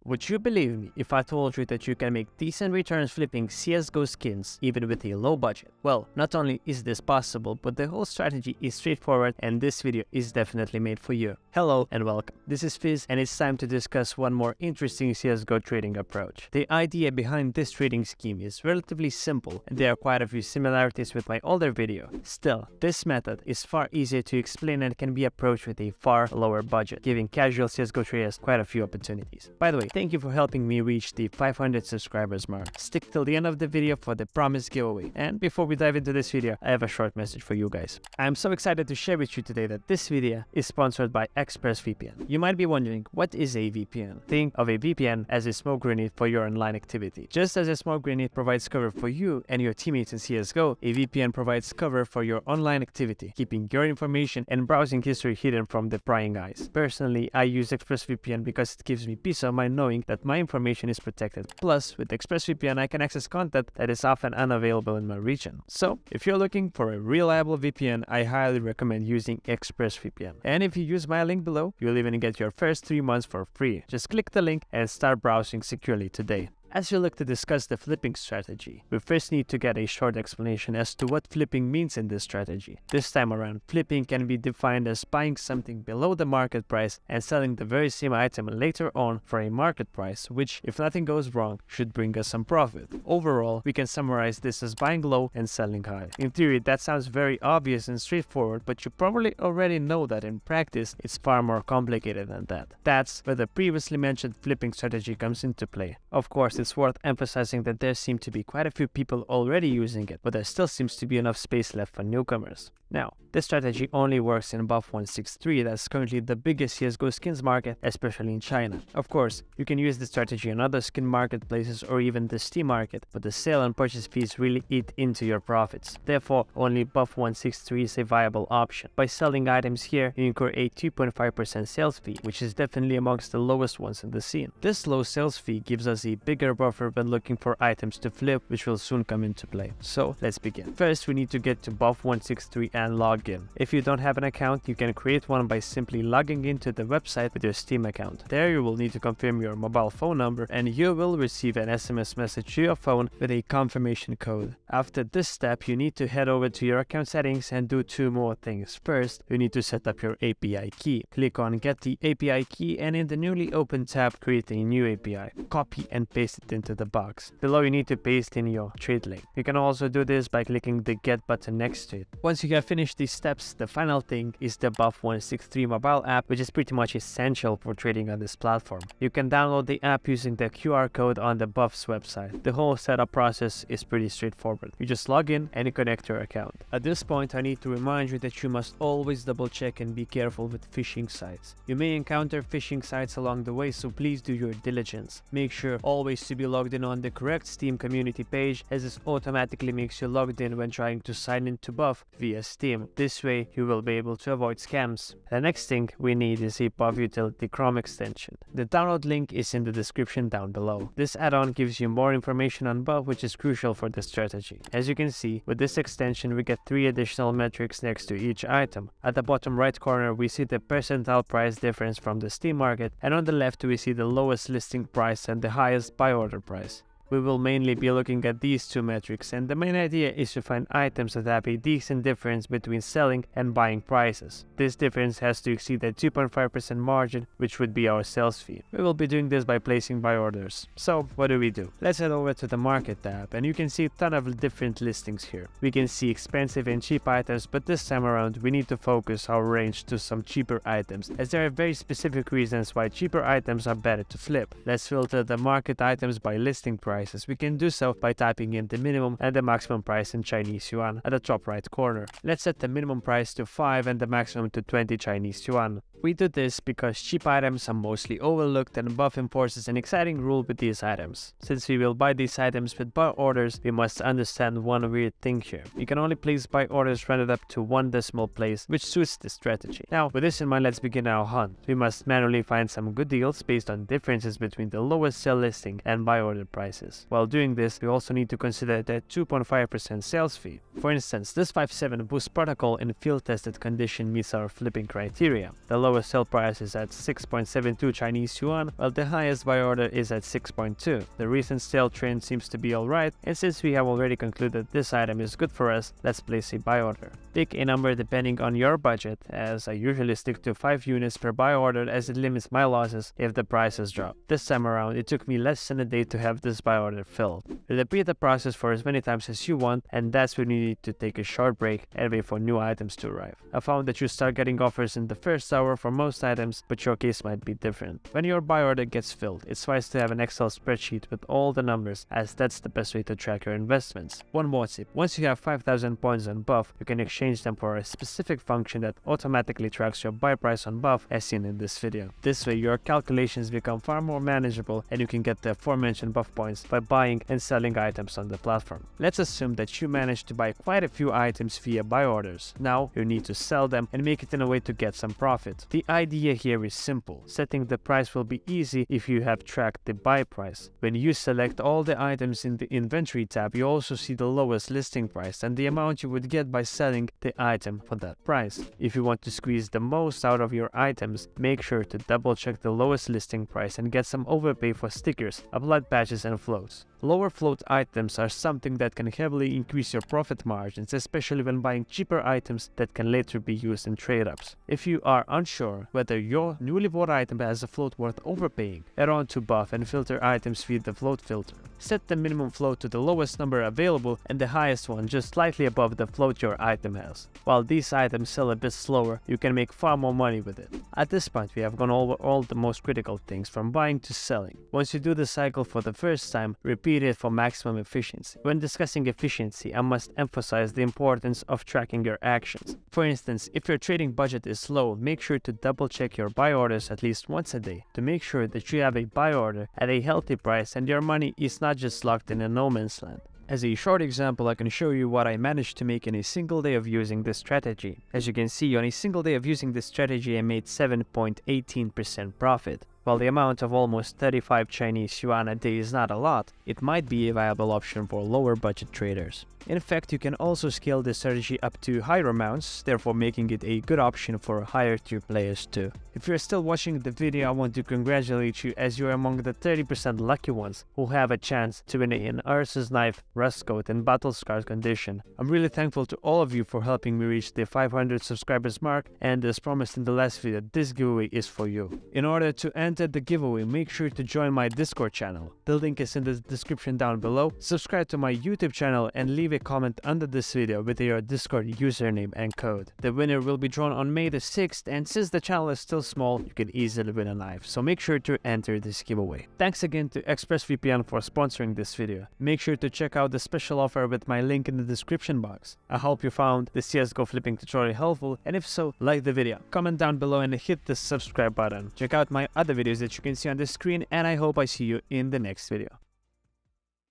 Would you believe me if I told you that you can make decent returns flipping CSGO skins even with a low budget? Well, not only is this possible, but the whole strategy is straightforward and this video is definitely made for you. Hello and welcome. This is Fizz and it's time to discuss one more interesting CSGO trading approach. The idea behind this trading scheme is relatively simple and there are quite a few similarities with my older video. Still, this method is far easier to explain and can be approached with a far lower budget, giving casual CSGO traders quite a few opportunities. By the way, thank you for helping me reach the 500 subscribers mark. Stick till the end of the video for the promised giveaway. And before we dive into this video, I have a short message for you guys. I'm so excited to share with you today that this video is sponsored by ExpressVPN. You might be wondering, what is a VPN? Think of a VPN as a smoke grenade for your online activity. Just as a smoke grenade provides cover for you and your teammates in CSGO, a VPN provides cover for your online activity, keeping your information and browsing history hidden from the prying eyes. Personally, I use ExpressVPN because it gives me peace of mind knowing that my information is protected. Plus, with ExpressVPN, I can access content that is often unavailable in my region. So, if you're looking for a reliable VPN, I highly recommend using ExpressVPN. And if you use my link below, you'll even get your first 3 months for free. Just click the link and start browsing securely today. As we look to discuss the flipping strategy, we first need to get a short explanation as to what flipping means in this strategy. This time around, flipping can be defined as buying something below the market price and selling the very same item later on for a market price, which, if nothing goes wrong, should bring us some profit. Overall, we can summarize this as buying low and selling high. In theory, that sounds very obvious and straightforward, but you probably already know that in practice, it's far more complicated than that. That's where the previously mentioned flipping strategy comes into play. Of course, it's worth emphasizing that there seem to be quite a few people already using it, but there still seems to be enough space left for newcomers. Now, this strategy only works in buff 163, that's currently the biggest CSGO skins market, especially in China. Of course, you can use this strategy on other skin marketplaces or even the Steam market, but the sale and purchase fees really eat into your profits. Therefore, only buff 163 is a viable option. By selling items here, you incur a 2.5% sales fee, which is definitely amongst the lowest ones in the scene. This low sales fee gives us a bigger buffer when looking for items to flip, which will soon come into play. So, let's begin. First, we need to get to buff 163 and log in. If you don't have an account, you can create one by simply logging into the website with your Steam account. There you will need to confirm your mobile phone number and you will receive an SMS message to your phone with a confirmation code. After this step, you need to head over to your account settings and do 2 more things. First, you need to set up your API key. Click on Get the API key and in the newly opened tab, create a new API. Copy and paste it into the box. Below, you need to paste in your trade link. You can also do this by clicking the Get button next to it. Once you have finished these steps, the final thing is the buff 163 mobile app, which is pretty much essential for trading on this platform. You can download the app using the QR code on the Buff's website. The whole setup process is pretty straightforward. You just log in and you connect your account. At this point, I need to remind you that you must always double check and be careful with phishing sites. You may encounter phishing sites along the way, so please do your diligence. Make sure always to be logged in on the correct Steam community page, as this automatically makes you logged in when trying to sign into Buff via Steam. This way, you will be able to avoid scams. The next thing we need is a Buff Utility Chrome extension. The download link is in the description down below. This add-on gives you more information on Buff, which is crucial for this strategy. As you can see, with this extension, we get 3 additional metrics next to each item. At the bottom right corner, we see the percentile price difference from the Steam market, and on the left, we see the lowest listing price and the highest buy order price. We will mainly be looking at these 2 metrics, and the main idea is to find items that have a decent difference between selling and buying prices. This difference has to exceed the 2.5% margin, which would be our sales fee. We will be doing this by placing buy orders. So, what do we do? Let's head over to the market tab, and you can see a ton of different listings here. We can see expensive and cheap items, but this time around, we need to focus our range to some cheaper items, as there are very specific reasons why cheaper items are better to flip. Let's filter the market items by listing price. We can do so by typing in the minimum and the maximum price in Chinese yuan at the top right corner. Let's set the minimum price to 5 and the maximum to 20 Chinese yuan. We do this because cheap items are mostly overlooked and Buff enforces an exciting rule with these items. Since we will buy these items with buy orders, we must understand one weird thing here. You can only place buy orders rounded up to 1 decimal place, which suits this strategy. Now, with this in mind, let's begin our hunt. We must manually find some good deals based on differences between the lowest sell listing and buy order prices. While doing this, we also need to consider the 2.5% sales fee. For instance, this 5.7 boost protocol in field tested condition meets our flipping criteria. The lower lowest sell price is at 6.72 Chinese yuan, while the highest buy order is at 6.2. The recent sale trend seems to be alright, and since we have already concluded this item is good for us, let's place a buy order. Pick a number depending on your budget, as I usually stick to 5 units per buy order as it limits my losses if the prices drop. This time around, it took me less than a day to have this buy order filled. Repeat the process for as many times as you want, and that's when you need to take a short break and wait for new items to arrive. I found that you start getting offers in the first hour for most items, but your case might be different. When your buy order gets filled, it's wise to have an Excel spreadsheet with all the numbers, as that's the best way to track your investments. One more tip: once you have 5,000 points on buff, you can exchange them for a specific function that automatically tracks your buy price on buff as seen in this video. This way your calculations become far more manageable and you can get the aforementioned buff points by buying and selling items on the platform. Let's assume that you managed to buy quite a few items via buy orders. Now you need to sell them and make it in a way to get some profit. The idea here is simple. Setting the price will be easy if you have tracked the buy price. When you select all the items in the inventory tab, you also see the lowest listing price and the amount you would get by selling the item for that price. If you want to squeeze the most out of your items, make sure to double check the lowest listing price and get some overpay for stickers, applied patches and floats. Lower float items are something that can heavily increase your profit margins, especially when buying cheaper items that can later be used in trade-ups. If you are unsure whether your newly bought item has a float worth overpaying, head on to buff and filter items via the float filter. Set the minimum float to the lowest number available and the highest one just slightly above the float your item has. While these items sell a bit slower, you can make far more money with it. At this point, we have gone over all the most critical things from buying to selling. Once you do the cycle for the first time, repeat it for maximum efficiency. When discussing efficiency, I must emphasize the importance of tracking your actions. For instance, if your trading budget is low, make sure to double check your buy orders at least once a day to make sure that you have a buy order at a healthy price and your money is not just locked in a no man's land. As a short example, I can show you what I managed to make in a single day of using this strategy. As you can see, on a single day of using this strategy, I made 7.18% profit. While the amount of almost 35 Chinese yuan a day is not a lot, it might be a viable option for lower budget traders. In fact, you can also scale this strategy up to higher amounts, therefore making it a good option for higher tier players too. If you're still watching the video, I want to congratulate you as you're among the 30% lucky ones who have a chance to win an Ursa's Knife, Rust Coat and Battle Scars condition. I'm really thankful to all of you for helping me reach the 500 subscribers mark, and as promised in the last video, this giveaway is for you. In order to enter the giveaway, make sure to join my Discord channel. The link is in the description down below. Subscribe to my YouTube channel and leave a comment under this video with your Discord username and code. The winner will be drawn on May the 6th, and since the channel is still small, you can easily win a knife, so make sure to enter this giveaway. Thanks again to ExpressVPN for sponsoring this video. Make sure to check out the special offer with my link in the description box. I hope you found the CSGO flipping tutorial helpful, and if so, like the video, comment down below and hit the subscribe button. Check out my other videos that you can see on the screen, and I hope I see you in the next video.